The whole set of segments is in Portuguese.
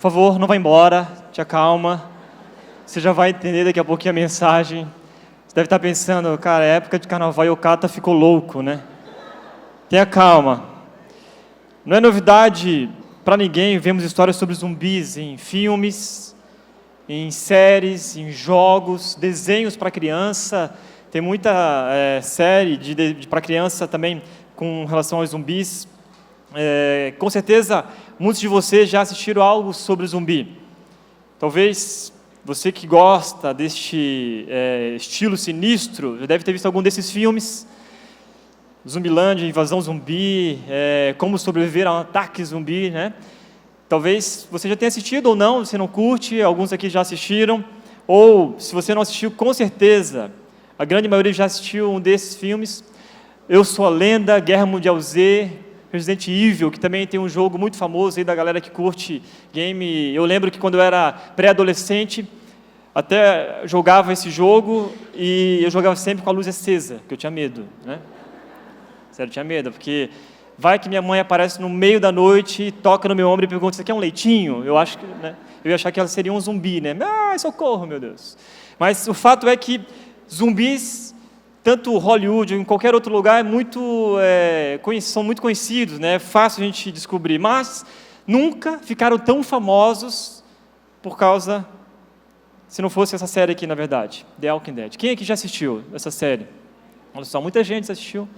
Por favor, não vá embora, te acalma. Você já vai entender daqui a pouquinho a mensagem. Você deve estar pensando, cara, é época de carnaval e o Cata ficou louco, né? Tenha calma. Não é novidade para ninguém, vemos histórias sobre zumbis em filmes, em séries, em jogos, desenhos para criança. Tem muita série para criança também com relação aos zumbis. Com certeza, muitos de vocês já assistiram algo sobre zumbi. Talvez você que gosta deste estilo sinistro, já deve ter visto algum desses filmes. Zumbilândia, Invasão Zumbi, Como Sobreviver a um Ataque Zumbi, né? Talvez você já tenha assistido ou não, você não curte, alguns aqui já assistiram. Ou, se você não assistiu, com certeza, a grande maioria já assistiu um desses filmes. Eu Sou a Lenda, Guerra Mundial Z, Resident Evil, que também tem um jogo muito famoso aí da galera que curte game. Eu lembro que quando eu era pré-adolescente, até jogava esse jogo e eu jogava sempre com a luz acesa, porque eu tinha medo, né? Sério, eu tinha medo, porque vai que minha mãe aparece no meio da noite, toca no meu ombro e pergunta, você quer um leitinho? Eu acho que, né? Eu ia achar que ela seria um zumbi, né? Ah, socorro, meu Deus. Mas o fato é que zumbis, tanto Hollywood ou em qualquer outro lugar, são muito conhecidos, né? É fácil a gente descobrir, mas nunca ficaram tão famosos por causa, se não fosse essa série aqui, na verdade, The Walking Dead. Quem aqui já assistiu essa série? Olha só, muita gente assistiu.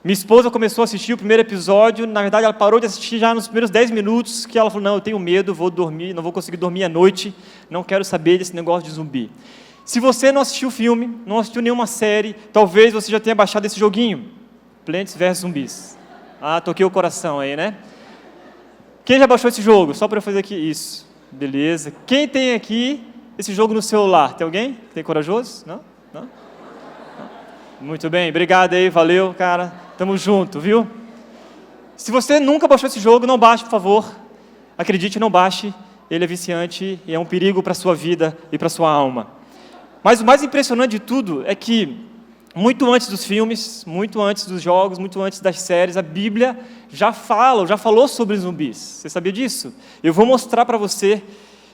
Minha esposa começou a assistir o primeiro episódio, na verdade ela parou de assistir já nos primeiros 10 minutos, que ela falou, não, eu tenho medo, vou dormir, não vou conseguir dormir à noite, não quero saber desse negócio de zumbi. Se você não assistiu o filme, não assistiu nenhuma série, talvez você já tenha baixado esse joguinho, Plants vs Zumbis. Ah, toquei o coração aí, né? Quem já baixou esse jogo? Só para eu fazer aqui, isso, beleza. Quem tem aqui esse jogo no celular? Tem alguém? Tem corajoso? Não? Não? Muito bem, obrigado aí, valeu, cara. Tamo junto, viu? Se você nunca baixou esse jogo, não baixe, por favor. Acredite, não baixe. Ele é viciante e é um perigo para a sua vida e para a sua alma. Mas o mais impressionante de tudo é que, muito antes dos filmes, muito antes dos jogos, muito antes das séries, a Bíblia já falou sobre zumbis. Você sabia disso? Eu vou mostrar para você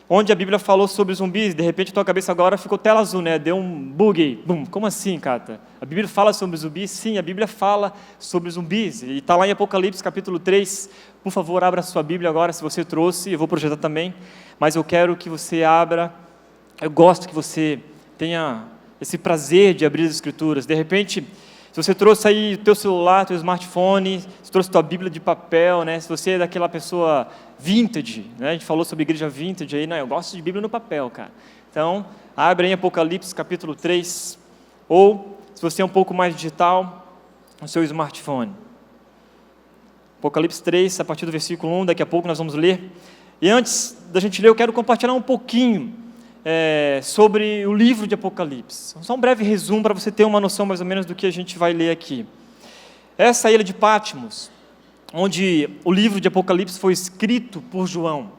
onde a Bíblia falou sobre zumbis. De repente, a tua cabeça agora ficou tela azul, né? Deu um bug aí. Bum. Como assim, Cata? A Bíblia fala sobre zumbis? Sim, a Bíblia fala sobre zumbis. E está lá em Apocalipse, capítulo 3. Por favor, abra a sua Bíblia agora, se você trouxe. Eu vou projetar também. Mas eu quero que você abra. Eu gosto que você tenha esse prazer de abrir as Escrituras. De repente, se você trouxe aí o teu celular, teu smartphone, se trouxe tua Bíblia de papel, né? Se você é daquela pessoa vintage, né? A gente falou sobre igreja vintage aí, né? Eu gosto de Bíblia no papel, cara. Então, abre em Apocalipse capítulo 3, ou, se você é um pouco mais digital, no seu smartphone. Apocalipse 3, a partir do versículo 1, daqui a pouco nós vamos ler. E antes da gente ler, eu quero compartilhar um pouquinho sobre o livro de Apocalipse. Só um breve resumo para você ter uma noção mais ou menos do que a gente vai ler aqui. Essa ilha de Patmos, onde o livro de Apocalipse foi escrito por João.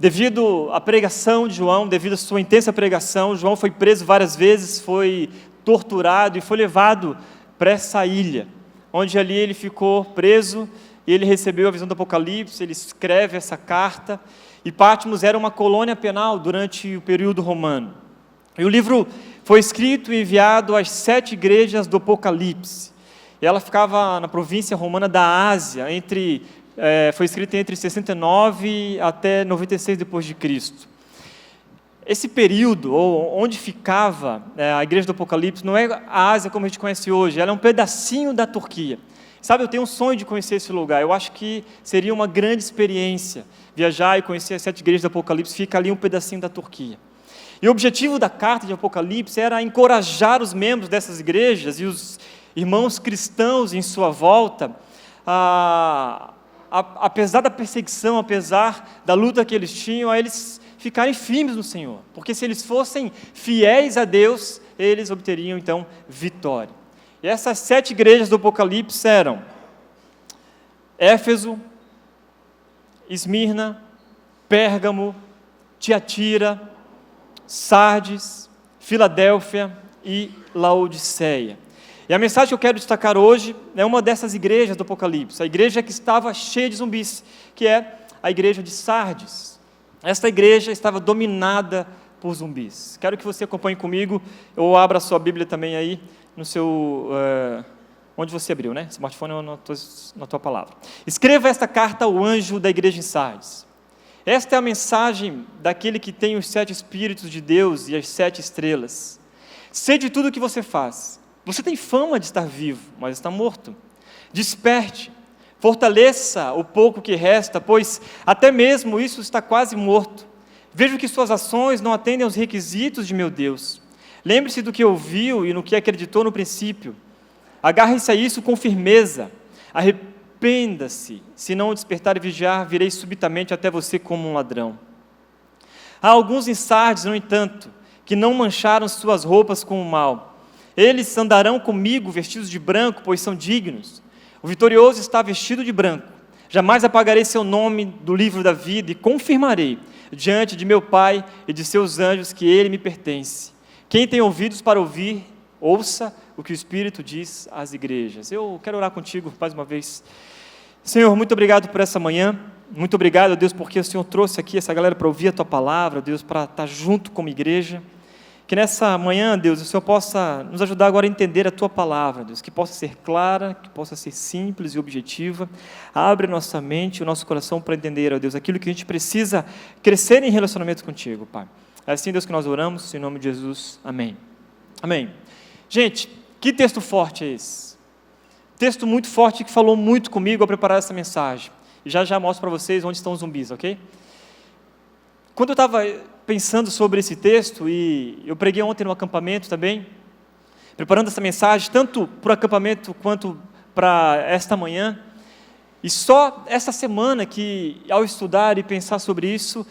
Devido à pregação de João, devido à sua intensa pregação, João foi preso várias vezes, foi torturado e foi levado para essa ilha, onde ali ele ficou preso e ele recebeu a visão do Apocalipse, ele escreve essa carta. E Patmos era uma colônia penal durante o período romano. E o livro foi escrito e enviado às 7 igrejas do Apocalipse. E ela ficava na província romana da Ásia, foi escrita entre 69 até 96 depois de Cristo. Esse período, onde ficava a igreja do Apocalipse, não é a Ásia como a gente conhece hoje, ela é um pedacinho da Turquia. Sabe, eu tenho um sonho de conhecer esse lugar, eu acho que seria uma grande experiência viajar e conhecer as 7 igrejas do Apocalipse, fica ali um pedacinho da Turquia. E o objetivo da carta de Apocalipse era encorajar os membros dessas igrejas e os irmãos cristãos em sua volta, apesar da perseguição, apesar da luta que eles tinham, a eles ficarem firmes no Senhor, porque se eles fossem fiéis a Deus, eles obteriam então vitória. E essas 7 igrejas do Apocalipse eram Éfeso, Esmirna, Pérgamo, Tiatira, Sardes, Filadélfia e Laodiceia. E a mensagem que eu quero destacar hoje é uma dessas igrejas do Apocalipse, a igreja que estava cheia de zumbis, que é a igreja de Sardes. esta igreja estava dominada por zumbis. Quero que você acompanhe comigo, ou abra a sua Bíblia também aí, no seu... onde você abriu, né? Smartphone ou na tua palavra. Escreva esta carta ao anjo da igreja em Sardes. Esta é a mensagem daquele que tem os 7 Espíritos de Deus e as 7 estrelas. Sei de tudo o que você faz. Você tem fama de estar vivo, mas está morto. Desperte, fortaleça o pouco que resta, pois até mesmo isso está quase morto. Vejo que suas ações não atendem aos requisitos de meu Deus. Lembre-se do que ouviu e no que acreditou no princípio. Agarre-se a isso com firmeza. Arrependa-se. Se não despertar e vigiar, virei subitamente até você como um ladrão. Há alguns em Sardes, no entanto, que não mancharam suas roupas com o mal. Eles andarão comigo vestidos de branco, pois são dignos. O vitorioso está vestido de branco. Jamais apagarei seu nome do livro da vida e confirmarei diante de meu Pai e de seus anjos que ele me pertence. Quem tem ouvidos para ouvir, ouça o que o Espírito diz às igrejas. Eu quero orar contigo mais uma vez. Senhor, muito obrigado por essa manhã. Muito obrigado, Deus, porque o Senhor trouxe aqui essa galera para ouvir a Tua palavra, Deus, para estar junto como igreja. Que nessa manhã, Deus, o Senhor possa nos ajudar agora a entender a Tua palavra, Deus, que possa ser clara, que possa ser simples e objetiva. Abre a nossa mente e o nosso coração para entender, ó Deus, aquilo que a gente precisa crescer em relacionamento contigo, Pai. É assim, Deus, que nós oramos, em nome de Jesus. Amém. Amém. Gente, que texto forte é esse? Texto muito forte que falou muito comigo ao preparar essa mensagem. E já mostro para vocês onde estão os zumbis, ok? Quando eu estava pensando sobre esse texto, e eu preguei ontem no acampamento também, preparando essa mensagem, tanto para o acampamento quanto para esta manhã, e só essa semana que, ao estudar e pensar sobre isso,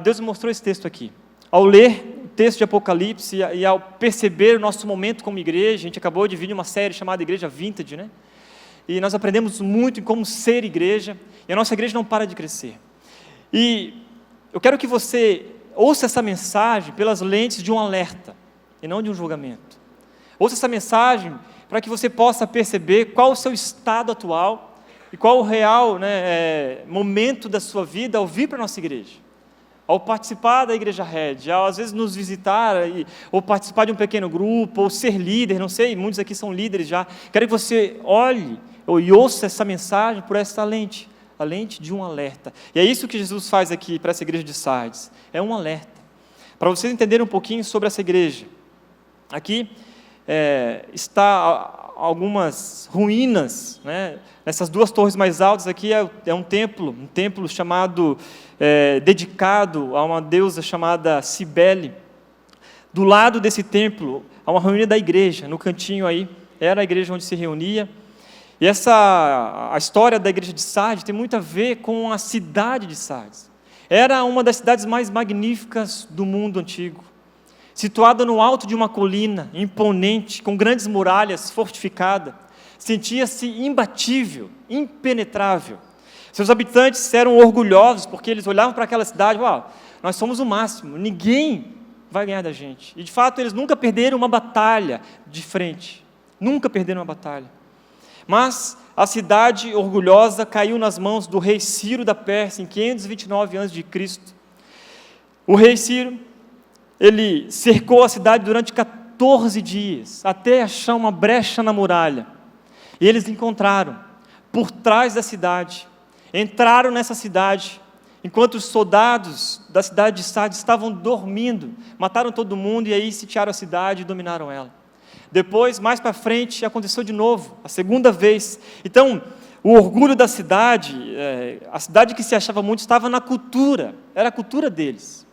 Deus me mostrou esse texto aqui. Ao ler o texto de Apocalipse e ao perceber o nosso momento como igreja, a gente acabou de vir uma série chamada Igreja Vintage, né? E nós aprendemos muito em como ser igreja, e a nossa igreja não para de crescer. E eu quero que você ouça essa mensagem pelas lentes de um alerta, e não de um julgamento. Ouça essa mensagem para que você possa perceber qual o seu estado atual e qual o real momento da sua vida ao vir para a nossa igreja. Ao participar da Igreja Red, ao às vezes nos visitar, ou participar de um pequeno grupo, ou ser líder, não sei, muitos aqui são líderes já. Quero que você olhe e ouça essa mensagem por essa lente. A lente de um alerta. E é isso que Jesus faz aqui para essa igreja de Sardes. É um alerta. Para vocês entenderem um pouquinho sobre essa igreja. Aqui está algumas ruínas, né? Nessas 2 torres mais altas aqui é um templo chamado, dedicado a uma deusa chamada Cibele. Do lado desse templo, há uma ruína da igreja, no cantinho aí, era a igreja onde se reunia. E a história da igreja de Sardes tem muito a ver com a cidade de Sardes. Era uma das cidades mais magníficas do mundo antigo. Situada no alto de uma colina, imponente, com grandes muralhas, fortificada. Sentia-se imbatível, impenetrável. Seus habitantes eram orgulhosos, porque eles olhavam para aquela cidade, uau, nós somos o máximo, ninguém vai ganhar da gente. E de fato, eles nunca perderam uma batalha de frente. Nunca perderam uma batalha. Mas a cidade orgulhosa caiu nas mãos do rei Ciro da Pérsia em 529 a.C. O rei Ciro, ele cercou a cidade durante 14 dias, até achar uma brecha na muralha. E eles encontraram, por trás da cidade, entraram nessa cidade, enquanto os soldados da cidade de Sardes estavam dormindo, mataram todo mundo e aí sitiaram a cidade e dominaram ela. Depois, mais para frente, aconteceu de novo, a segunda vez. Então, o orgulho da cidade, a cidade que se achava muito, estava na cultura, era a cultura deles.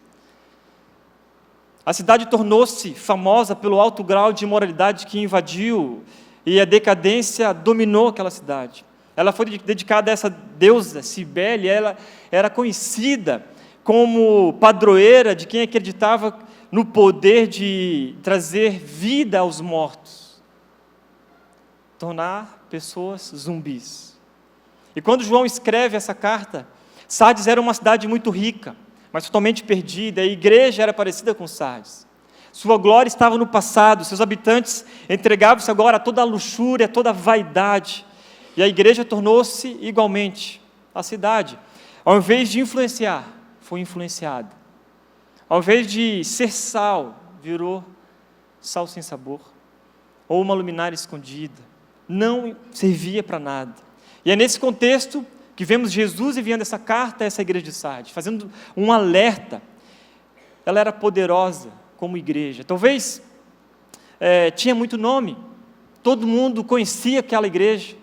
A cidade tornou-se famosa pelo alto grau de imoralidade que invadiu, e a decadência dominou aquela cidade. Ela foi dedicada a essa deusa, Cibele, ela era conhecida como padroeira de quem acreditava no poder de trazer vida aos mortos, tornar pessoas zumbis. E quando João escreve essa carta, Sardes era uma cidade muito rica, mas totalmente perdida, a igreja era parecida com Sardes. Sua glória estava no passado, seus habitantes entregavam-se agora a toda a luxúria, a toda a vaidade, e a igreja tornou-se igualmente a cidade. Ao invés de influenciar, foi influenciada. Ao invés de ser sal, virou sal sem sabor, ou uma luminária escondida. Não servia para nada. E é nesse contexto que vemos Jesus enviando essa carta a essa igreja de Sardes, fazendo um alerta. Ela era poderosa como igreja. Talvez tinha muito nome. Todo mundo conhecia aquela igreja.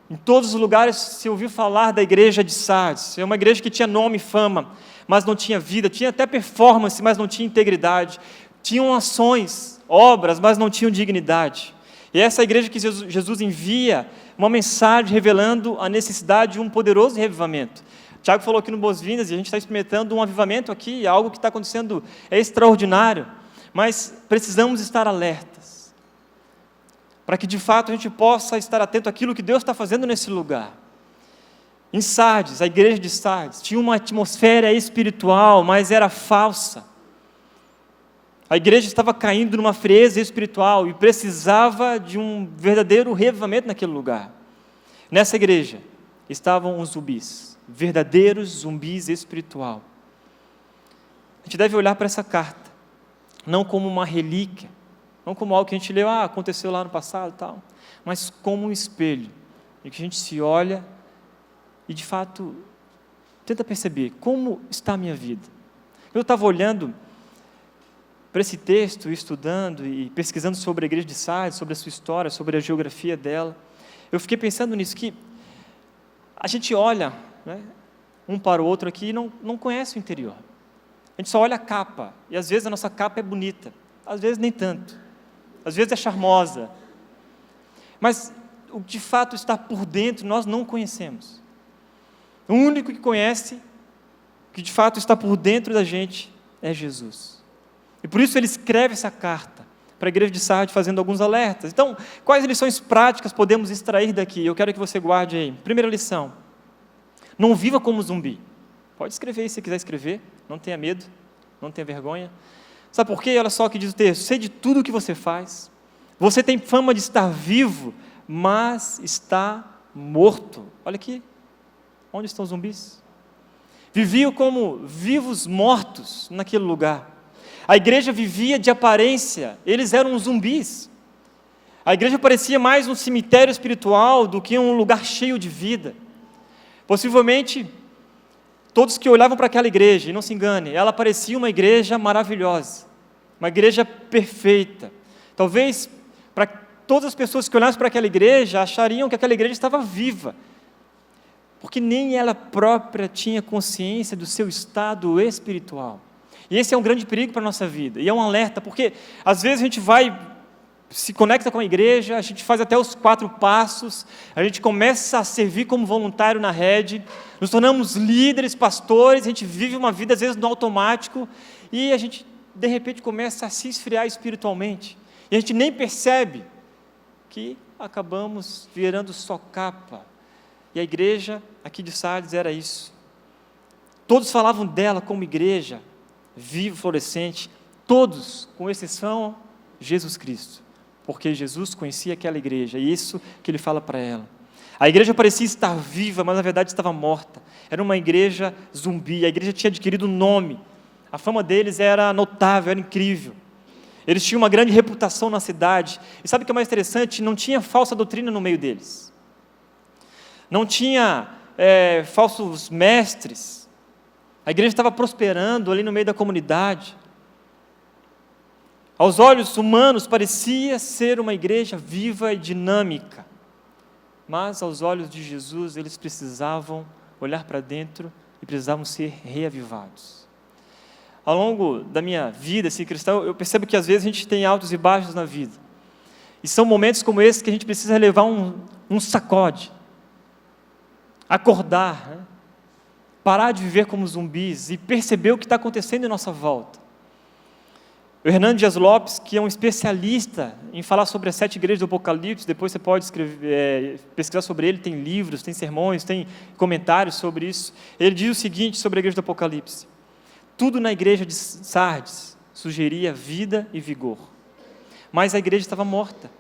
Em todos os lugares se ouviu falar da igreja de Sardes. É uma igreja que tinha nome e fama, mas não tinha vida. Tinha até performance, mas não tinha integridade. Tinham ações, obras, mas não tinham dignidade. E essa igreja que Jesus envia uma mensagem revelando a necessidade de um poderoso revivamento. O Tiago falou aqui no Boas-Vindas, e a gente está experimentando um avivamento aqui, algo que está acontecendo extraordinário, mas precisamos estar alertas, para que de fato a gente possa estar atento àquilo que Deus está fazendo nesse lugar. Em Sardes, a igreja de Sardes, tinha uma atmosfera espiritual, mas era falsa. A igreja estava caindo numa frieza espiritual e precisava de um verdadeiro revivamento naquele lugar. Nessa igreja estavam os zumbis, verdadeiros zumbis espiritual. A gente deve olhar para essa carta, não como uma relíquia, não como algo que a gente leu, aconteceu lá no passado e tal, mas como um espelho, em que a gente se olha e de fato tenta perceber como está a minha vida. Eu estava olhando para esse texto, estudando e pesquisando sobre a igreja de Sardes, sobre a sua história, sobre a geografia dela, eu fiquei pensando nisso, que a gente olha, né, um para o outro aqui e não conhece o interior. A gente só olha a capa, e às vezes a nossa capa é bonita, às vezes nem tanto, às vezes é charmosa, mas o que de fato está por dentro nós não conhecemos. O único que conhece, o que de fato está por dentro da gente, é Jesus. E por isso ele escreve essa carta para a igreja de Sardes, fazendo alguns alertas. Então, quais lições práticas podemos extrair daqui? Eu quero que você guarde aí. Primeira lição: não viva como zumbi. Pode escrever aí se quiser escrever, não tenha medo, não tenha vergonha. Sabe por quê? Olha só o que diz o texto: sei de tudo o que você faz. Você tem fama de estar vivo, mas está morto. Olha aqui, onde estão os zumbis? Viviam como vivos mortos naquele lugar. A igreja vivia de aparência, eles eram zumbis. A igreja parecia mais um cemitério espiritual do que um lugar cheio de vida. Possivelmente, todos que olhavam para aquela igreja, e não se engane, ela parecia uma igreja maravilhosa, uma igreja perfeita. Talvez, para todas as pessoas que olhassem para aquela igreja, achariam que aquela igreja estava viva, porque nem ela própria tinha consciência do seu estado espiritual. E esse é um grande perigo para a nossa vida, e é um alerta, porque às vezes a gente se conecta com a igreja, a gente faz até os 4 passos, a gente começa a servir como voluntário na rede, nos tornamos líderes, pastores, a gente vive uma vida às vezes no automático, e a gente de repente começa a se esfriar espiritualmente, e a gente nem percebe que acabamos virando só capa. E a igreja aqui de Sardes era isso. Todos falavam dela como igreja vivo, florescente, todos, com exceção Jesus Cristo, porque Jesus conhecia aquela igreja, e isso que ele fala para ela. A igreja parecia estar viva, mas na verdade estava morta. Era uma igreja zumbi. A igreja tinha adquirido um nome, a fama deles era notável, era incrível. Eles tinham uma grande reputação na cidade, e sabe o que é mais interessante? Não tinha falsa doutrina no meio deles, não tinha falsos mestres. A igreja estava prosperando ali no meio da comunidade. Aos olhos humanos parecia ser uma igreja viva e dinâmica, mas aos olhos de Jesus eles precisavam olhar para dentro e precisavam ser reavivados. Ao longo da minha vida assim, cristã, eu percebo que às vezes a gente tem altos e baixos na vida, e são momentos como esse que a gente precisa levar um sacode, acordar, né? Parar de viver como zumbis e perceber o que está acontecendo em nossa volta. O Hernando Dias Lopes, que é um especialista em falar sobre as 7 igrejas do Apocalipse, depois você pode pesquisar sobre ele, tem livros, tem sermões, tem comentários sobre isso. Ele diz o seguinte sobre a igreja do Apocalipse: tudo na igreja de Sardes sugeria vida e vigor, mas a igreja estava morta.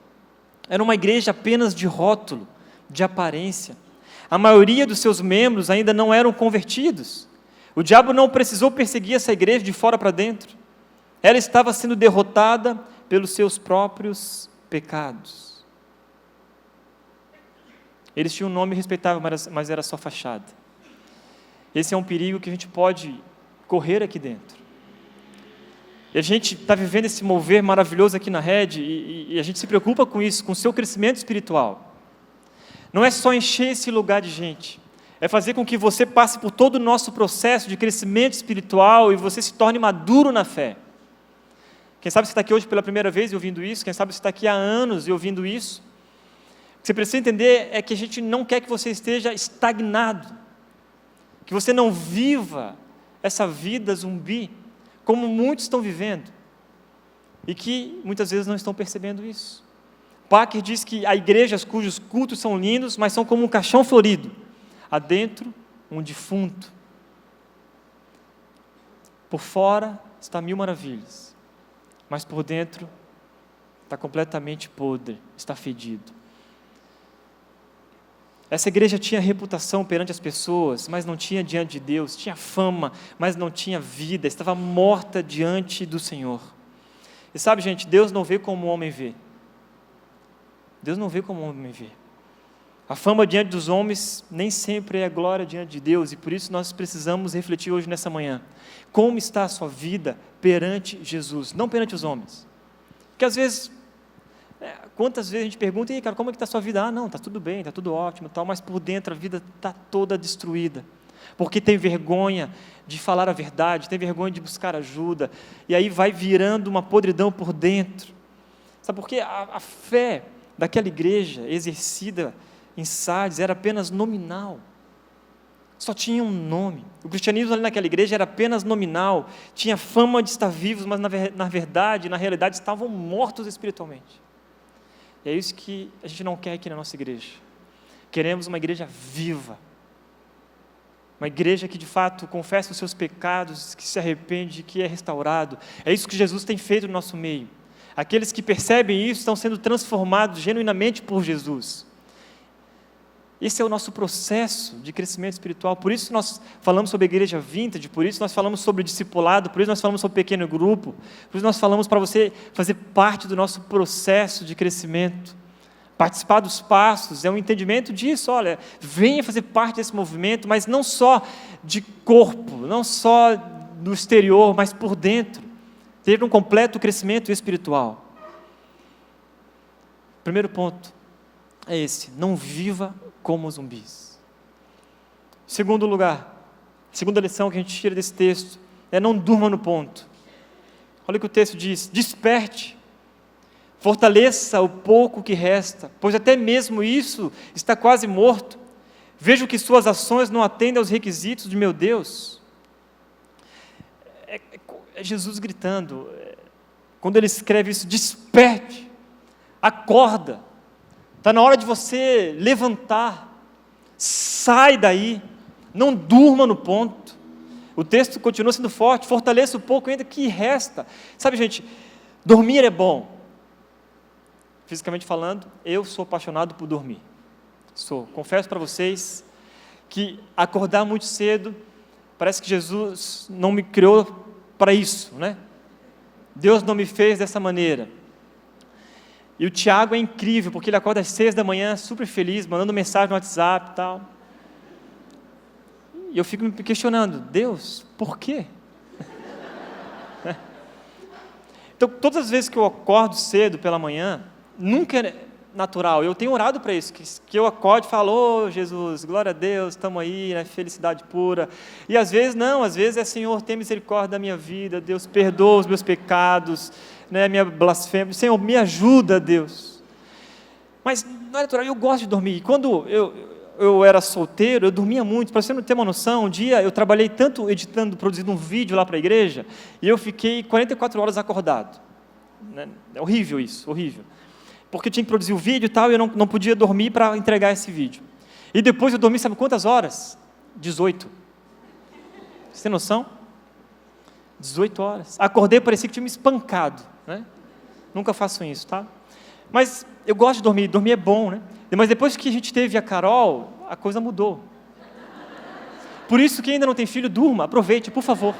Era uma igreja apenas de rótulo, de aparência. A maioria dos seus membros ainda não eram convertidos. O diabo não precisou perseguir essa igreja de fora para dentro. Ela estava sendo derrotada pelos seus próprios pecados. Eles tinham um nome respeitável, mas era só fachada. Esse é um perigo que a gente pode correr aqui dentro. E a gente está vivendo esse mover maravilhoso aqui na Rede, e a gente se preocupa com isso, com o seu crescimento espiritual. Não é só encher esse lugar de gente, é fazer com que você passe por todo o nosso processo de crescimento espiritual e você se torne maduro na fé. Quem sabe você está aqui hoje pela primeira vez e ouvindo isso, quem sabe você está aqui há anos e ouvindo isso. O que você precisa entender é que a gente não quer que você esteja estagnado, que você não viva essa vida zumbi, como muitos estão vivendo, e que muitas vezes não estão percebendo isso. Packer diz que há igrejas cujos cultos são lindos, mas são como um caixão florido, adentro um defunto. Por fora está mil maravilhas, mas por dentro está completamente podre, está fedido. Essa igreja tinha reputação perante as pessoas, mas não tinha diante de Deus, tinha fama, mas não tinha vida, estava morta diante do Senhor. E sabe, gente, Deus não vê como o homem vê. Deus não vê como o homem vê. A fama diante dos homens nem sempre é glória diante de Deus, e por isso nós precisamos refletir hoje nessa manhã. Como está a sua vida perante Jesus, não perante os homens? Porque às vezes, quantas vezes a gente pergunta, e aí, cara, como é que está a sua vida? Ah, não, está tudo bem, está tudo ótimo, tal, mas por dentro a vida está toda destruída, porque tem vergonha de falar a verdade, tem vergonha de buscar ajuda, e aí vai virando uma podridão por dentro. Sabe por quê? A fé daquela igreja exercida em Sardes era apenas nominal, só tinha um nome. O cristianismo ali naquela igreja era apenas nominal, tinha fama de estar vivos, mas na verdade, na realidade, estavam mortos espiritualmente. E é isso que a gente não quer aqui na nossa igreja. Queremos uma igreja viva, uma igreja que de fato confessa os seus pecados, que se arrepende, que é restaurado. É isso que Jesus tem feito no nosso meio. Aqueles que percebem isso estão sendo transformados genuinamente por Jesus. Esse é o nosso processo de crescimento espiritual. Por isso nós falamos sobre a igreja vintage, por isso nós falamos sobre discipulado, por isso nós falamos sobre pequeno grupo, por isso nós falamos para você fazer parte do nosso processo de crescimento. Participar dos passos é um entendimento disso. Olha, venha fazer parte desse movimento, mas não só de corpo, não só do exterior, mas por dentro. Ter um completo crescimento espiritual. Primeiro ponto é esse: não viva como zumbis. Segundo lugar, segunda lição que a gente tira desse texto é: não durma no ponto. Olha o que o texto diz: desperte, fortaleça o pouco que resta, pois até mesmo isso está quase morto. Vejo que suas ações não atendem aos requisitos de meu Deus. É Jesus gritando, quando ele escreve isso: desperte, acorda, está na hora de você levantar, sai daí, não durma no ponto. O texto continua sendo forte: fortaleça o pouco ainda que resta. Sabe, gente, dormir é bom. Fisicamente falando, eu sou apaixonado por dormir. Confesso para vocês que acordar muito cedo, parece que Jesus não me criou para isso, né? Deus não me fez dessa maneira. E o Tiago é incrível, porque ele acorda às 6 da manhã, super feliz, mandando mensagem no WhatsApp e tal. E eu fico me questionando: Deus, por quê? Então, todas as vezes que eu acordo cedo pela manhã, nunca é natural. Eu tenho orado para isso, que eu acorde e falo: oh, Jesus, glória a Deus, estamos aí, na felicidade pura. E às vezes não, às vezes é: Senhor, tem misericórdia da minha vida, Deus, perdoa os meus pecados, né, minha blasfêmia, Senhor, me ajuda, Deus. Mas não é natural, eu gosto de dormir. E quando eu era solteiro, eu dormia muito. Para você não ter uma noção, um dia eu trabalhei tanto editando, produzindo um vídeo lá para a igreja, e eu fiquei 44 horas acordado. É horrível isso, horrível. Porque eu tinha que produzir o vídeo e tal, e eu não podia dormir para entregar esse vídeo. E depois eu dormi, sabe quantas horas? 18. Você tem noção? 18 horas. Acordei, parecia que tinha me espancado, né? Nunca façam isso, tá? Mas eu gosto de dormir é bom, né? Mas depois que a gente teve a Carol, a coisa mudou. Por isso, quem ainda não tem filho, durma, aproveite, por favor.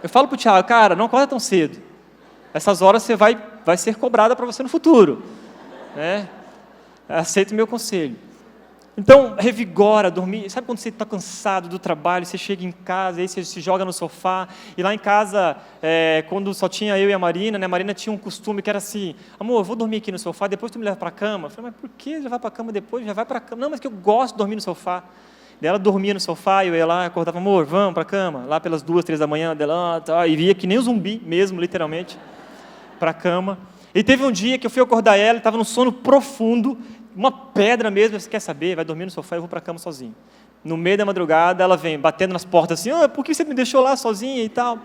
Eu falo para o Thiago, cara, não acorda tão cedo. Essas horas você vai ser cobrada para você no futuro. Né? Aceita o meu conselho. Então, revigora, dormir. Sabe quando você está cansado do trabalho, você chega em casa, aí você se joga no sofá, e lá em casa, quando só tinha eu e a Marina, né, a Marina tinha um costume que era assim, amor, eu vou dormir aqui no sofá, depois tu me leva para a cama. Eu falei, mas por que já vai para a cama depois? Já vai para a cama. Não, mas que eu gosto de dormir no sofá. Daí ela dormia no sofá, eu ia lá, acordava, amor, vamos para a cama. Lá pelas 2, 3 da manhã, dela, e via que nem um zumbi mesmo, literalmente, para a cama. E teve um dia que eu fui acordar ela, estava num sono profundo, uma pedra mesmo, você quer saber? Vai dormir no sofá e eu vou para a cama sozinho. No meio da madrugada, ela vem batendo nas portas assim, por que você me deixou lá sozinha e tal?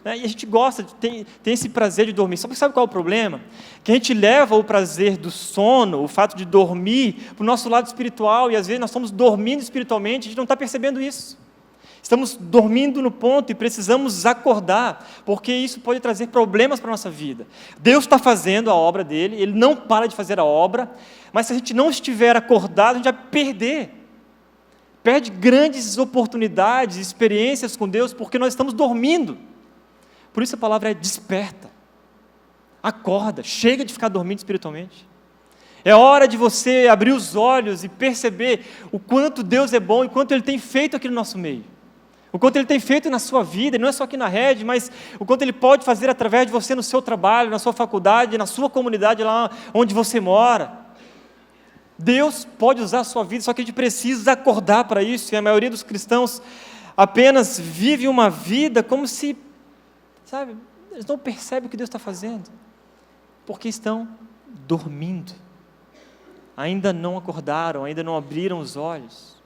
E a gente gosta, tem esse prazer de dormir. Só que sabe qual é o problema? Que a gente leva o prazer do sono, o fato de dormir, para o nosso lado espiritual, e às vezes nós estamos dormindo espiritualmente, a gente não está percebendo isso. Estamos dormindo no ponto e precisamos acordar, porque isso pode trazer problemas para a nossa vida. Deus está fazendo a obra dele, Ele não para de fazer a obra, mas se a gente não estiver acordado, a gente vai perder. Perde grandes oportunidades, experiências com Deus, porque nós estamos dormindo. Por isso a palavra é desperta. Acorda, chega de ficar dormindo espiritualmente. É hora de você abrir os olhos e perceber o quanto Deus é bom e quanto Ele tem feito aqui no nosso meio. O quanto Ele tem feito na sua vida, não é só aqui na rede, mas o quanto Ele pode fazer através de você no seu trabalho, na sua faculdade, na sua comunidade, lá onde você mora. Deus pode usar a sua vida, só que a gente precisa acordar para isso, e a maioria dos cristãos apenas vive uma vida como se, sabe, eles não percebem o que Deus está fazendo, porque estão dormindo, ainda não acordaram, ainda não abriram os olhos.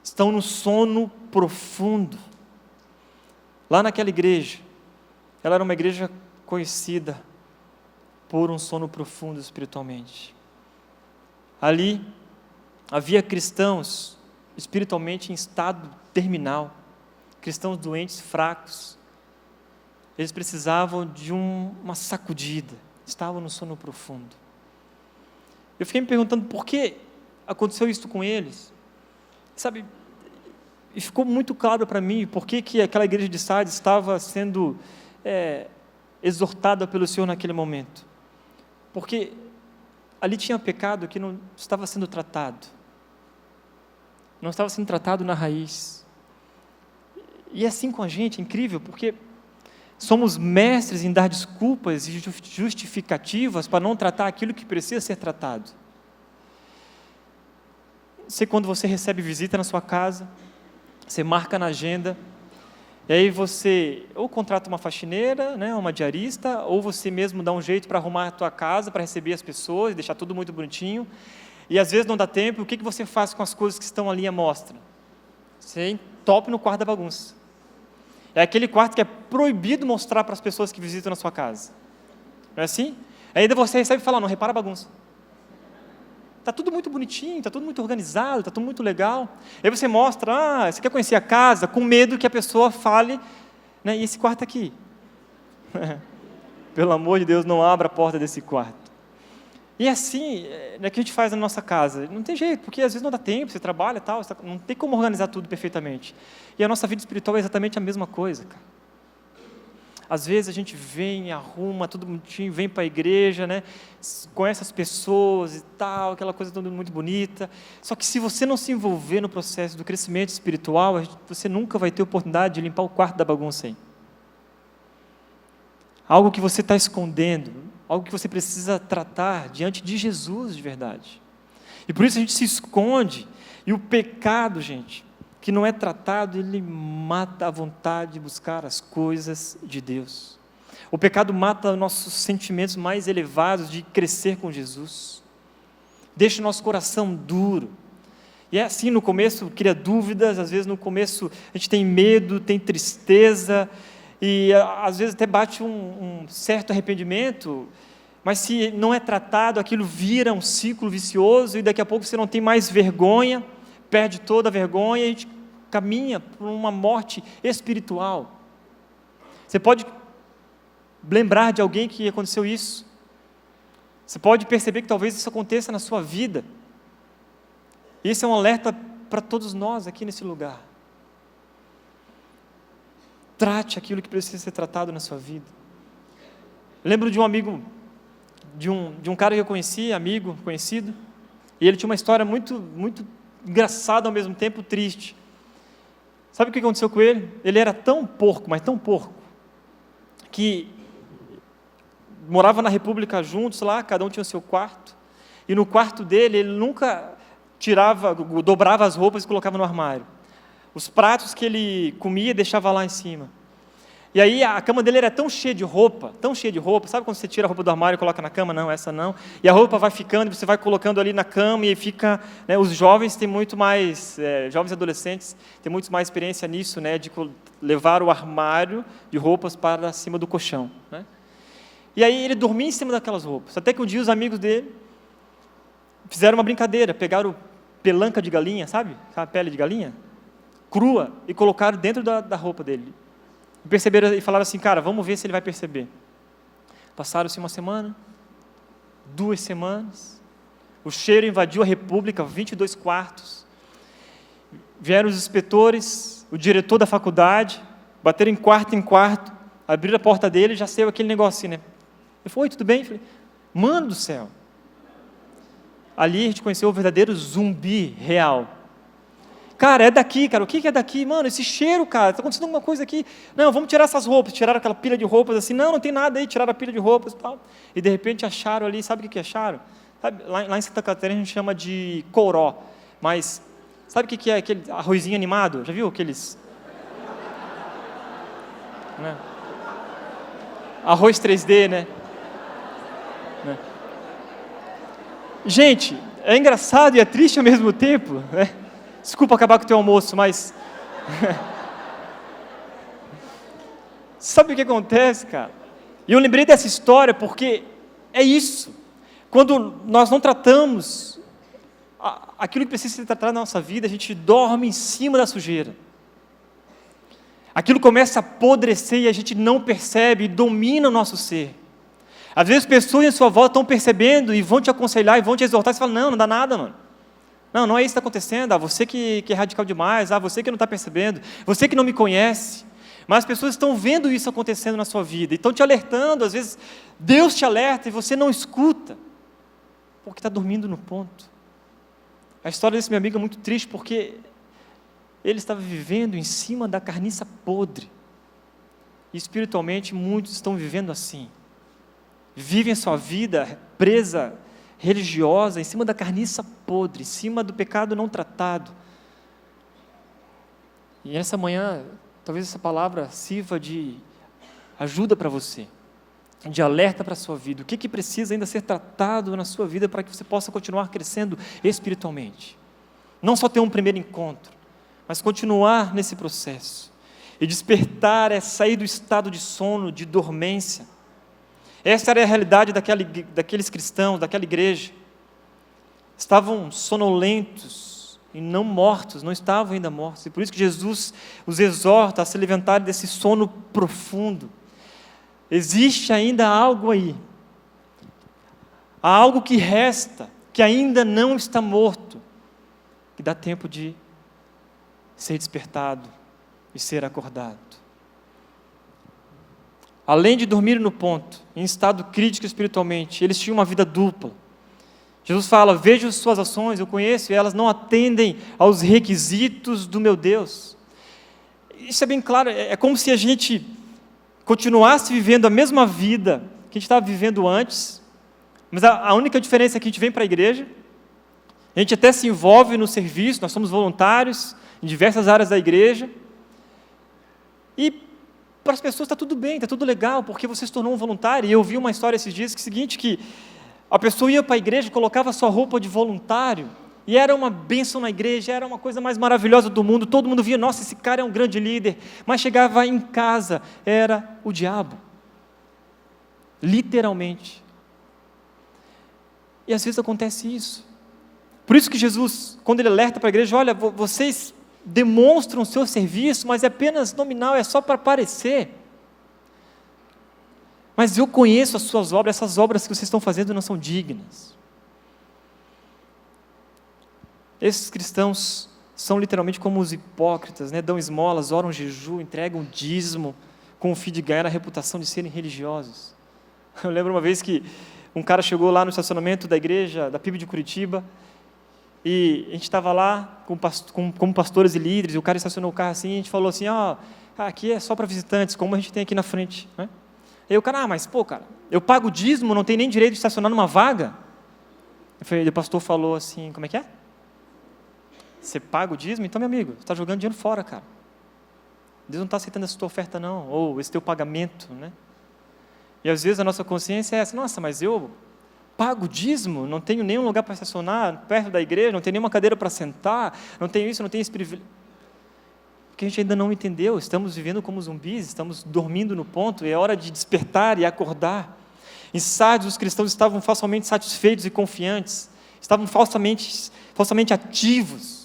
Estão no sono profundo. Lá naquela igreja, ela era uma igreja conhecida por um sono profundo espiritualmente. Ali havia cristãos espiritualmente em estado terminal, cristãos doentes, fracos. Eles precisavam de uma sacudida, estavam no sono profundo. Eu fiquei me perguntando por que aconteceu isso com eles. Sabe, e ficou muito claro para mim por que aquela igreja de Sardes estava sendo exortada pelo Senhor naquele momento. Porque ali tinha pecado que não estava sendo tratado. Não estava sendo tratado na raiz. E é assim com a gente, é incrível, porque somos mestres em dar desculpas e justificativas para não tratar aquilo que precisa ser tratado. Sei quando você recebe visita na sua casa, você marca na agenda, e aí você ou contrata uma faxineira, né, uma diarista, ou você mesmo dá um jeito para arrumar a tua casa, para receber as pessoas, deixar tudo muito bonitinho, e às vezes não dá tempo, o que você faz com as coisas que estão ali à mostra? Você entope no quarto da bagunça. É aquele quarto que é proibido mostrar para as pessoas que visitam na sua casa. Não é assim? Ainda você recebe e fala, não, repara a bagunça. Está tudo muito bonitinho, está tudo muito organizado, está tudo muito legal. Aí você mostra, você quer conhecer a casa, com medo que a pessoa fale, né, e esse quarto aqui? Pelo amor de Deus, não abra a porta desse quarto. E assim, é o que a gente faz na nossa casa. Não tem jeito, porque às vezes não dá tempo, você trabalha e tal, não tem como organizar tudo perfeitamente. E a nossa vida espiritual é exatamente a mesma coisa, cara. Às vezes a gente vem, arruma tudo bonitinho, vem para a igreja, né? Conhece as pessoas e tal, aquela coisa toda muito bonita. Só que se você não se envolver no processo do crescimento espiritual, você nunca vai ter oportunidade de limpar o quarto da bagunça aí. Algo que você está escondendo, algo que você precisa tratar diante de Jesus de verdade. E por isso a gente se esconde. E o pecado, gente, que não é tratado, ele mata a vontade de buscar as coisas de Deus. O pecado mata nossos sentimentos mais elevados de crescer com Jesus. Deixa o nosso coração duro. E é assim, no começo cria dúvidas, às vezes no começo a gente tem medo, tem tristeza, e às vezes até bate um certo arrependimento, mas se não é tratado, aquilo vira um ciclo vicioso, e daqui a pouco você não tem mais vergonha, perde toda a vergonha, e a gente caminha por uma morte espiritual. Você pode lembrar de alguém que aconteceu isso. Você pode perceber que talvez isso aconteça na sua vida. Esse é um alerta para todos nós aqui nesse lugar. Trate aquilo que precisa ser tratado na sua vida. Eu lembro de um amigo, de um cara que eu conheci, amigo, conhecido, e ele tinha uma história muito, muito engraçada, ao mesmo tempo triste. Sabe o que aconteceu com ele? Ele era tão porco, mas tão porco, que morava na República juntos lá, cada um tinha o seu quarto, e no quarto dele ele nunca dobrava as roupas e colocava no armário. Os pratos que ele comia deixava lá em cima. E aí a cama dele era tão cheia de roupa, sabe quando você tira a roupa do armário e coloca na cama? Não, essa não. E a roupa vai ficando, e você vai colocando ali na cama, e fica, né, os jovens têm muito mais, jovens e adolescentes têm muito mais experiência nisso, né, de levar o armário de roupas para cima do colchão, né? E aí ele dormia em cima daquelas roupas, até que um dia os amigos dele fizeram uma brincadeira, pegaram pelanca de galinha, sabe a pele de galinha? Crua, e colocaram dentro da roupa dele. E perceberam, e falaram assim, cara, vamos ver se ele vai perceber. Passaram-se uma semana, 2 semanas, o cheiro invadiu a República, 22 quartos, vieram os inspetores, o diretor da faculdade, bateram em quarto, abriram a porta dele e já saiu aquele negocinho, né? Ele falou, oi, tudo bem? Eu falei, mano do céu. Ali a gente conheceu o verdadeiro zumbi real. Cara, é daqui, cara, o que é daqui? Mano, esse cheiro, cara, está acontecendo alguma coisa aqui. Não, vamos tirar essas roupas. Tiraram aquela pilha de roupas assim, não tem nada aí, tiraram a pilha de roupas e tal. E de repente acharam ali, sabe o que acharam? Sabe, lá em Santa Catarina a gente chama de coró, mas sabe o que é aquele arrozinho animado? Já viu aqueles? Né? Arroz 3D, né? Gente, é engraçado e é triste ao mesmo tempo, né? Desculpa acabar com o teu almoço, mas... Sabe o que acontece, cara? E eu lembrei dessa história porque é isso. Quando nós não tratamos aquilo que precisa ser tratado na nossa vida, a gente dorme em cima da sujeira. Aquilo começa a apodrecer e a gente não percebe e domina o nosso ser. Às vezes pessoas em sua volta estão percebendo e vão te aconselhar e vão te exortar e você fala, não dá nada, mano. Não é isso que está acontecendo, você que é radical demais, você que não está percebendo, você que não me conhece. Mas as pessoas estão vendo isso acontecendo na sua vida, e estão te alertando, às vezes Deus te alerta e você não escuta, porque está dormindo no ponto. A história desse meu amigo é muito triste, porque ele estava vivendo em cima da carniça podre, e espiritualmente muitos estão vivendo assim, vivem a sua vida presa, religiosa, em cima da carniça podre, em cima do pecado não tratado. E essa manhã, talvez essa palavra sirva de ajuda para você, de alerta para a sua vida. O que precisa ainda ser tratado na sua vida para que você possa continuar crescendo espiritualmente? Não só ter um primeiro encontro, mas continuar nesse processo. E despertar é sair do estado de sono, de dormência. Essa era a realidade daqueles cristãos, daquela igreja. Estavam sonolentos e não mortos, não estavam ainda mortos. E por isso que Jesus os exorta a se levantarem desse sono profundo. Existe ainda algo aí. Há algo que resta, que ainda não está morto, que dá tempo de ser despertado e ser acordado. Além de dormir no ponto, em estado crítico espiritualmente, eles tinham uma vida dupla. Jesus fala, vejo as suas ações, eu conheço, e elas não atendem aos requisitos do meu Deus. Isso é bem claro, é como se a gente continuasse vivendo a mesma vida que a gente estava vivendo antes, mas a única diferença é que a gente vem para a igreja, a gente até se envolve no serviço, nós somos voluntários em diversas áreas da igreja, e para as pessoas está tudo bem, está tudo legal, porque você se tornou um voluntário. E eu vi uma história esses dias que a pessoa ia para a igreja, colocava sua roupa de voluntário, e era uma bênção na igreja, era uma coisa mais maravilhosa do mundo, todo mundo via, nossa, esse cara é um grande líder, mas chegava em casa, era o diabo, literalmente. E às vezes acontece isso. Por isso que Jesus, quando ele alerta para a igreja, olha, vocês demonstram o seu serviço, mas é apenas nominal, é só para parecer. Mas eu conheço as suas obras, essas obras que vocês estão fazendo não são dignas. Esses cristãos são literalmente como os hipócritas, né? Dão esmolas, oram jejum, entregam dízimo, com o fim de ganhar a reputação de serem religiosos. Eu lembro uma vez que um cara chegou lá no estacionamento da igreja, da PIB de Curitiba, e a gente estava lá como pastores e líderes, e o cara estacionou o carro assim, e a gente falou assim, aqui é só para visitantes, como a gente tem aqui na frente, né? Aí o cara, mas pô, cara, eu pago o dízimo, não tem nem direito de estacionar numa vaga? O pastor falou assim, como é que é? Você paga o dízimo? Então, meu amigo, você está jogando dinheiro fora, cara. Deus não está aceitando essa tua oferta não, ou esse teu pagamento, né? E às vezes a nossa consciência é essa, nossa, mas eu pago o dízimo, não tenho nenhum lugar para estacionar perto da igreja, não tenho nenhuma cadeira para sentar, não tenho isso, não tenho esse privilégio. Porque a gente ainda não entendeu, estamos vivendo como zumbis, estamos dormindo no ponto, e é hora de despertar e acordar. Em Sardes, os cristãos estavam falsamente satisfeitos e confiantes, estavam falsamente ativos.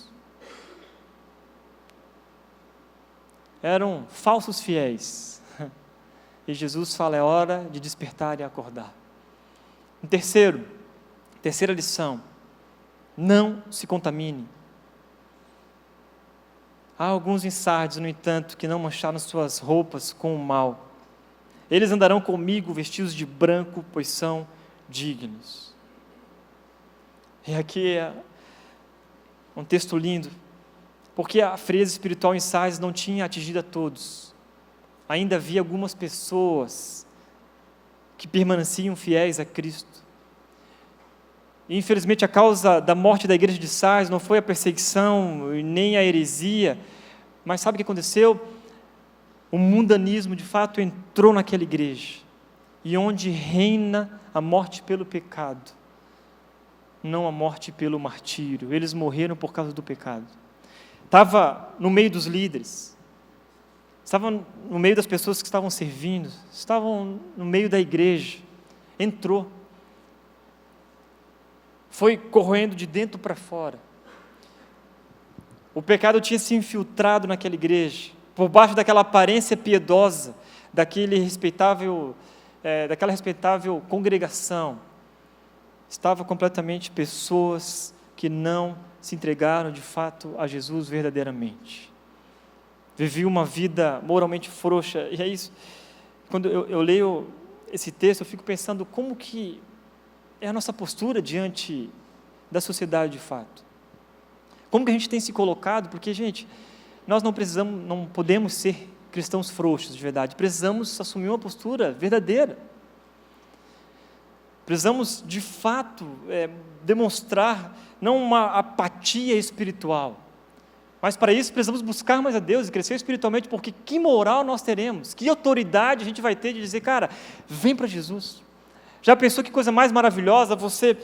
Eram falsos fiéis. E Jesus fala, é hora de despertar e acordar. Terceira lição, não se contamine. Há alguns em Sardes, no entanto, que não mancharam suas roupas com o mal. Eles andarão comigo vestidos de branco, pois são dignos. E aqui é um texto lindo, porque a frieza espiritual em Sardes não tinha atingido a todos. Ainda havia algumas pessoas que permaneciam fiéis a Cristo. E, infelizmente, a causa da morte da igreja de Sardes não foi a perseguição e nem a heresia, mas sabe o que aconteceu? O mundanismo, de fato, entrou naquela igreja, e onde reina a morte pelo pecado, não a morte pelo martírio. Eles morreram por causa do pecado. Estava no meio dos líderes, estavam no meio das pessoas que estavam servindo, estavam no meio da igreja, entrou, foi corroendo de dentro para fora. O pecado tinha se infiltrado naquela igreja, por baixo daquela aparência piedosa, daquela respeitável congregação, estava completamente pessoas que não se entregaram de fato a Jesus verdadeiramente. Viviam uma vida moralmente frouxa, e é isso. Quando eu leio esse texto, eu fico pensando como que é a nossa postura diante da sociedade de fato. Como que a gente tem se colocado, porque, gente, nós não podemos ser cristãos frouxos de verdade, precisamos assumir uma postura verdadeira. Precisamos, de fato, demonstrar não uma apatia espiritual, mas para isso precisamos buscar mais a Deus e crescer espiritualmente, porque que moral nós teremos, que autoridade a gente vai ter de dizer, cara, vem para Jesus. Já pensou que coisa mais maravilhosa você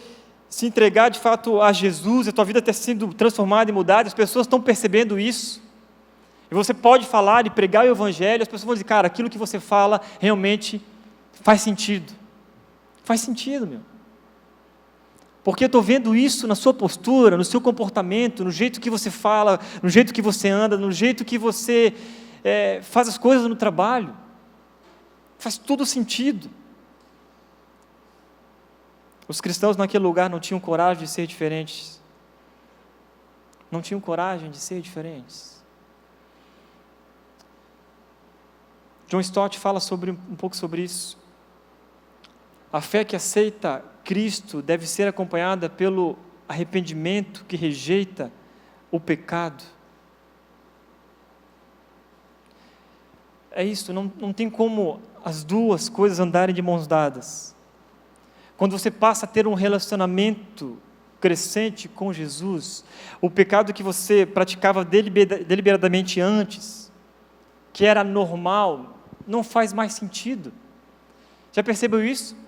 se entregar de fato a Jesus, a tua vida ter sido transformada e mudada, as pessoas estão percebendo isso, e você pode falar e pregar o Evangelho, as pessoas vão dizer, cara, aquilo que você fala realmente faz sentido. Faz sentido, meu. Porque eu estou vendo isso na sua postura, no seu comportamento, no jeito que você fala, no jeito que você anda, no jeito que você faz as coisas no trabalho. Faz todo sentido. Os cristãos naquele lugar não tinham coragem de ser diferentes. Não tinham coragem de ser diferentes. John Stott fala um pouco sobre isso. A fé que aceita Cristo deve ser acompanhada pelo arrependimento que rejeita o pecado. É isso, não tem como as duas coisas andarem de mãos dadas. Quando você passa a ter um relacionamento crescente com Jesus, o pecado que você praticava deliberadamente antes, que era normal, não faz mais sentido. Já percebeu isso?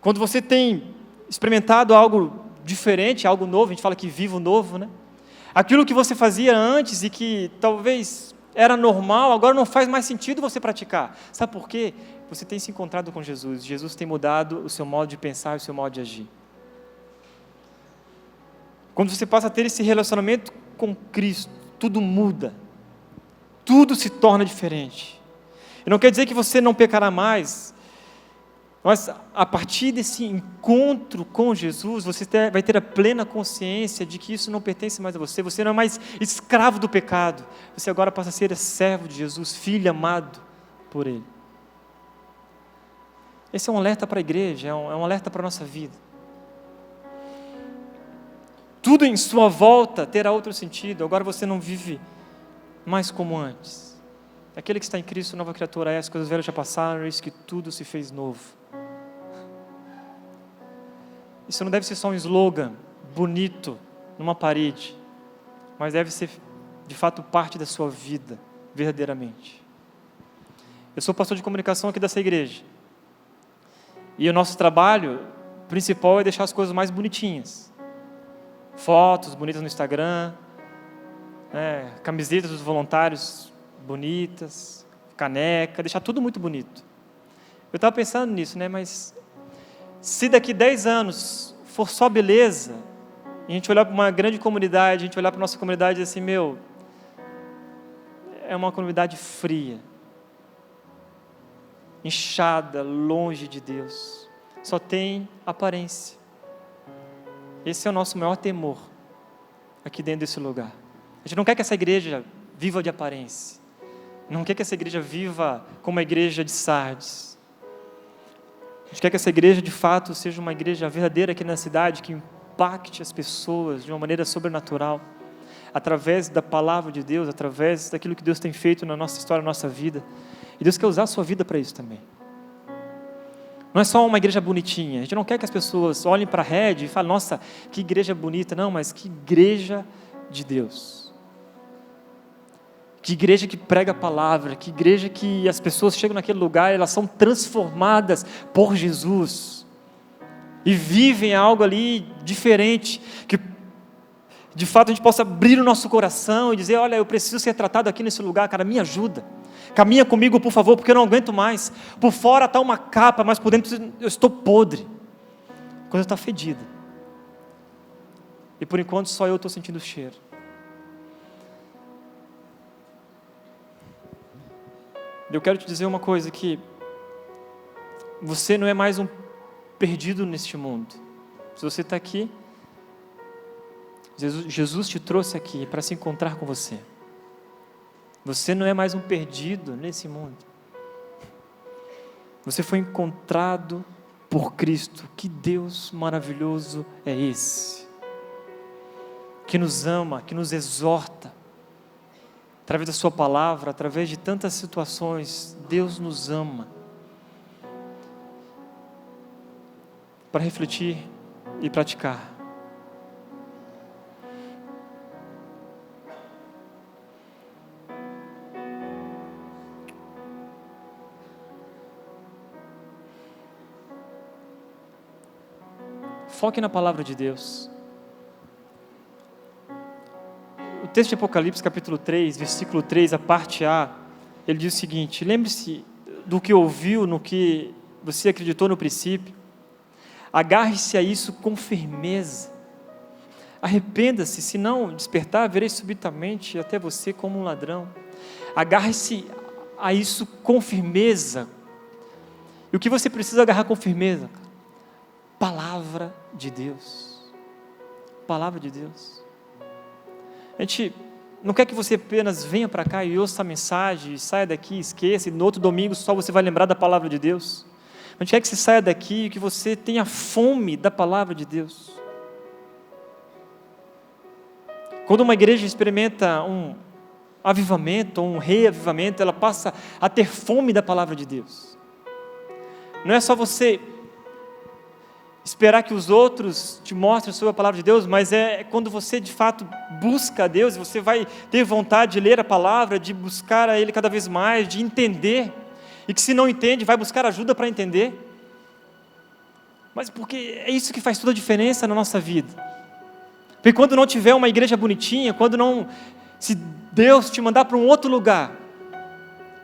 Quando você tem experimentado algo diferente, algo novo, a gente fala que vivo novo, né? Aquilo que você fazia antes e que talvez era normal, agora não faz mais sentido você praticar. Sabe por quê? Você tem se encontrado com Jesus. Jesus tem mudado o seu modo de pensar e o seu modo de agir. Quando você passa a ter esse relacionamento com Cristo, tudo muda. Tudo se torna diferente. E não quer dizer que você não pecará mais. Mas a partir desse encontro com Jesus, você vai ter a plena consciência de que isso não pertence mais a você. Você não é mais escravo do pecado. Você agora passa a ser servo de Jesus, filho amado por Ele. Esse é um alerta para a igreja, é um alerta para a nossa vida. Tudo em sua volta terá outro sentido. Agora você não vive mais como antes. Aquele que está em Cristo, nova criatura é, as coisas velhas já passaram, eis que tudo se fez novo. Isso não deve ser só um slogan bonito numa parede, mas deve ser de fato parte da sua vida, verdadeiramente. Eu sou pastor de comunicação aqui dessa igreja, e o nosso trabalho principal é deixar as coisas mais bonitinhas. Fotos bonitas no Instagram, camisetas dos voluntários bonitas, caneca, deixar tudo muito bonito. Eu estava pensando nisso, mas se daqui 10 anos for só beleza, e a gente olhar para uma grande comunidade, a gente olhar para a nossa comunidade e dizer assim, é uma comunidade fria, inchada, longe de Deus, só tem aparência. Esse é o nosso maior temor aqui dentro desse lugar. A gente não quer que essa igreja viva de aparência, não quer que essa igreja viva como a igreja de Sardes. A gente quer que essa igreja de fato seja uma igreja verdadeira aqui na cidade, que impacte as pessoas de uma maneira sobrenatural, através da palavra de Deus, através daquilo que Deus tem feito na nossa história, na nossa vida. E Deus quer usar a sua vida para isso também. Não é só uma igreja bonitinha. A gente não quer que as pessoas olhem para a rede e falem, nossa, que igreja bonita. Não, mas que igreja de Deus. Que igreja que prega a palavra, que igreja que as pessoas chegam naquele lugar e elas são transformadas por Jesus. E vivem algo ali diferente, que de fato a gente possa abrir o nosso coração e dizer, olha, eu preciso ser tratado aqui nesse lugar, cara, me ajuda. Caminha comigo, por favor, porque eu não aguento mais. Por fora está uma capa, mas por dentro eu estou podre. A coisa está fedida. E por enquanto só eu estou sentindo o cheiro. Eu quero te dizer uma coisa, que você não é mais um perdido neste mundo. Se você está aqui, Jesus te trouxe aqui para se encontrar com você. Você não é mais um perdido nesse mundo. Você foi encontrado por Cristo. Que Deus maravilhoso é esse? Que nos ama, que nos exorta. Através da sua palavra, através de tantas situações, Deus nos ama. Para refletir e praticar. Foque na palavra de Deus. O texto de Apocalipse, capítulo 3, versículo 3, a parte A, ele diz o seguinte: lembre-se do que ouviu, no que você acreditou no princípio, agarre-se a isso com firmeza, arrependa-se, se não despertar, verei subitamente até você como um ladrão. Agarre-se a isso com firmeza. E o que você precisa agarrar com firmeza? Palavra de Deus. Palavra de Deus. A gente não quer que você apenas venha para cá e ouça a mensagem, saia daqui, esqueça, e no outro domingo só você vai lembrar da palavra de Deus. A gente quer que você saia daqui e que você tenha fome da palavra de Deus. Quando uma igreja experimenta um avivamento, um reavivamento, ela passa a ter fome da palavra de Deus. Não é só você esperar que os outros te mostrem sobre a palavra de Deus, mas é quando você de fato busca a Deus, você vai ter vontade de ler a palavra, de buscar a Ele cada vez mais, de entender, e que se não entende, vai buscar ajuda para entender, mas porque é isso que faz toda a diferença na nossa vida. Porque quando não tiver uma igreja bonitinha, se Deus te mandar para um outro lugar,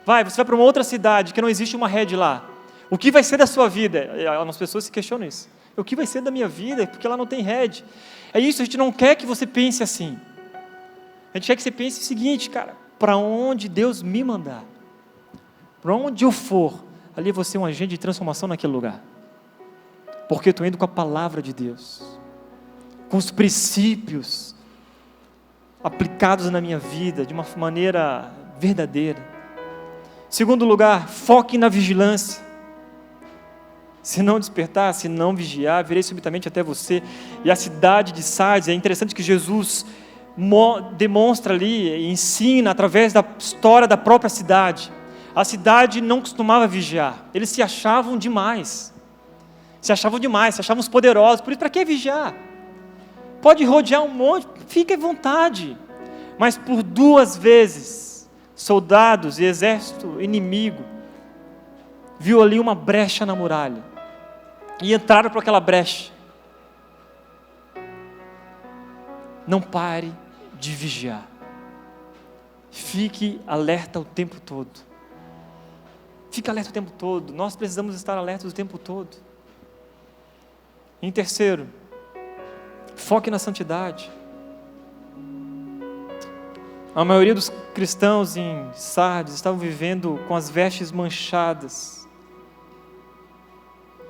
você vai para uma outra cidade, que não existe uma rede lá, o que vai ser da sua vida? As pessoas se questionam isso. O que vai ser da minha vida? Porque lá não tem rede. É isso, a gente não quer que você pense assim. A gente quer que você pense o seguinte, cara, para onde Deus me mandar, para onde eu for, ali eu vou ser um agente de transformação naquele lugar. porque eu estou indo com a palavra de Deus, com os princípios aplicados na minha vida de uma maneira verdadeira. Segundo lugar, foque na vigilância. Se não despertar, se não vigiar, virei subitamente até você. E a cidade de Sardes, é interessante que Jesus demonstra ali, ensina através da história da própria cidade. A cidade não costumava vigiar, eles se achavam demais, se achavam os poderosos. Por isso, para que vigiar? Pode rodear um monte, fique à vontade. Mas por 2 vezes, soldados e exército inimigo viu ali uma brecha na muralha e entraram por aquela brecha. Não pare de vigiar. Fique alerta o tempo todo. Fique alerta o tempo todo. Nós precisamos estar alertas o tempo todo. Em terceiro, foque na santidade. A maioria dos cristãos em Sardes estavam vivendo com as vestes manchadas.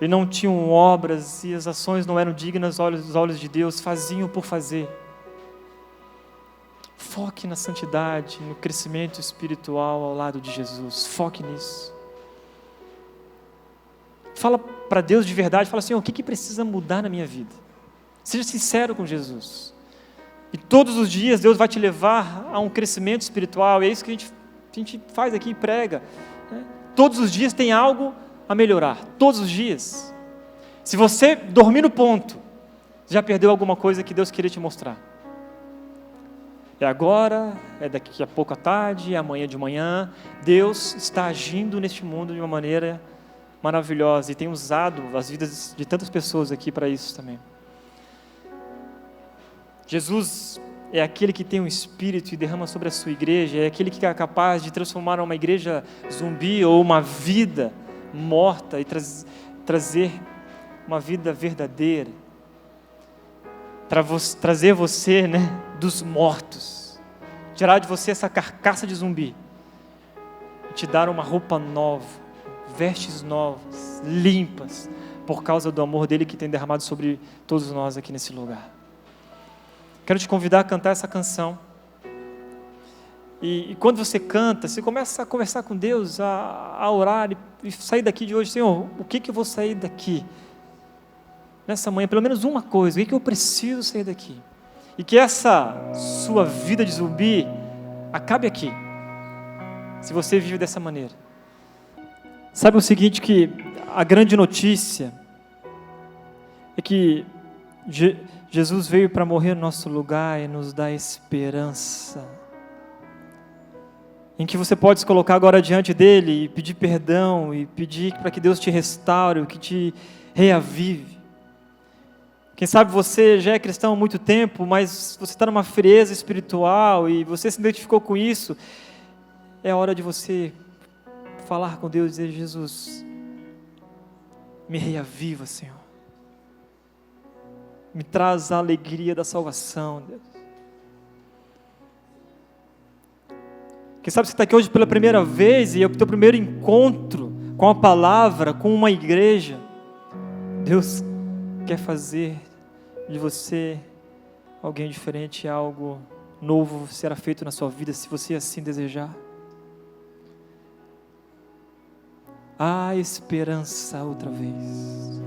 E não tinham obras, e as ações não eram dignas aos olhos de Deus, faziam por fazer. Foque na santidade, no crescimento espiritual ao lado de Jesus. Foque nisso. Fala para Deus de verdade, fala assim: o que precisa mudar na minha vida? Seja sincero com Jesus. E todos os dias Deus vai te levar a um crescimento espiritual. É isso que a gente faz aqui e prega, né? Todos os dias tem algo a melhorar. Todos os dias. Se você dormir no ponto, já perdeu alguma coisa que Deus queria te mostrar. É agora, é daqui a pouco à tarde, é amanhã de manhã. Deus está agindo neste mundo de uma maneira maravilhosa e tem usado as vidas de tantas pessoas aqui para isso também. Jesus é aquele que tem um espírito e derrama sobre a sua igreja, é aquele que é capaz de transformar uma igreja zumbi ou uma vida morta e trazer uma vida verdadeira, trazer você, dos mortos, tirar de você essa carcaça de zumbi e te dar uma roupa nova, vestes novas, limpas, por causa do amor dele que tem derramado sobre todos nós aqui nesse lugar. Quero te convidar a cantar essa canção. E quando você canta, você começa a conversar com Deus, a orar e sair daqui de hoje: Senhor, o que eu vou sair daqui nessa manhã? Pelo menos uma coisa, o que eu preciso sair daqui? E que essa sua vida de zumbi acabe aqui, se você vive dessa maneira. Sabe o seguinte, que a grande notícia é que Jesus veio para morrer no nosso lugar e nos dar esperança, em que você pode se colocar agora diante dele e pedir perdão e pedir para que Deus te restaure, que te reavive. Quem sabe você já é cristão há muito tempo, mas você está numa frieza espiritual e você se identificou com isso. É a hora de você falar com Deus e dizer: Jesus, me reaviva, Senhor. Me traz a alegria da salvação, Deus. Quem sabe você está aqui hoje pela primeira vez e é o teu primeiro encontro com a palavra, com uma igreja. Deus quer fazer de você alguém diferente, algo novo será feito na sua vida, se você assim desejar. Há esperança outra vez.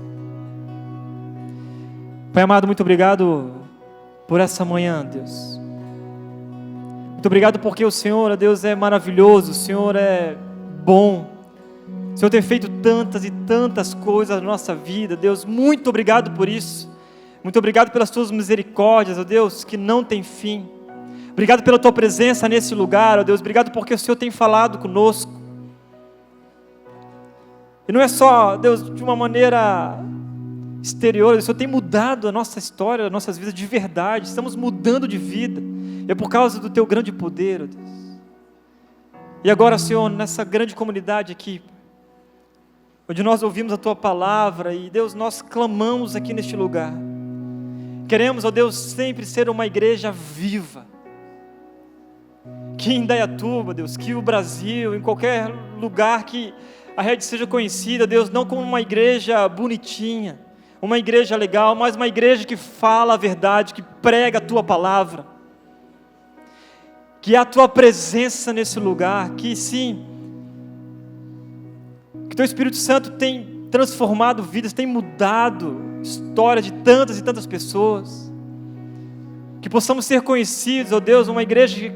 Pai amado, muito obrigado por essa manhã, Deus. Muito obrigado porque o Senhor, Deus, é maravilhoso, o Senhor é bom. O Senhor tem feito tantas e tantas coisas na nossa vida, Deus. Muito obrigado por isso. Muito obrigado pelas tuas misericórdias, ó Deus, que não tem fim. Obrigado pela tua presença nesse lugar, ó Deus. Obrigado porque o Senhor tem falado conosco. E não é só, Deus, de uma maneira exterior, o Senhor tem mudado a nossa história, as nossas vidas de verdade. Estamos mudando de vida. É por causa do teu grande poder, ó Deus. E agora, Senhor, nessa grande comunidade aqui, onde nós ouvimos a tua palavra e, Deus, nós clamamos aqui neste lugar. Queremos, ó Deus, sempre ser uma igreja viva. Que em Indaiatuba, Deus, que o Brasil, em qualquer lugar que a rede seja conhecida, Deus, não como uma igreja bonitinha, uma igreja legal, mas uma igreja que fala a verdade, que prega a Tua palavra. Que a Tua presença nesse lugar, que sim, que Teu Espírito Santo tem transformado vidas, tem mudado histórias de tantas e tantas pessoas. Que possamos ser conhecidos, ó Deus, uma igreja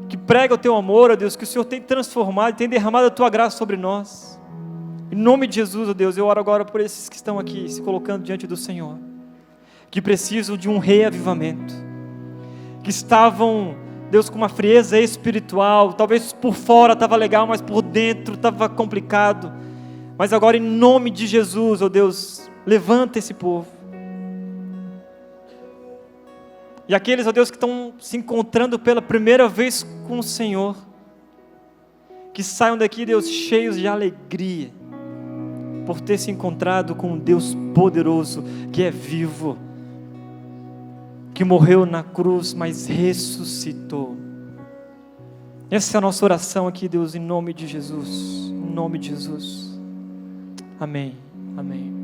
que prega o Teu amor, ó Deus, que o Senhor tem transformado, tem derramado a Tua graça sobre nós. Em nome de Jesus, ó Deus, eu oro agora por esses que estão aqui, se colocando diante do Senhor, que precisam de um reavivamento, que estavam, Deus, com uma frieza espiritual, talvez por fora estava legal, mas por dentro estava complicado, mas agora em nome de Jesus, ó Deus, levanta esse povo, e aqueles, ó Deus, que estão se encontrando pela primeira vez com o Senhor, que saiam daqui, Deus, cheios de alegria, por ter se encontrado com um Deus poderoso, que é vivo, que morreu na cruz, mas ressuscitou. Essa é a nossa oração aqui, Deus, em nome de Jesus, em nome de Jesus, amém, amém.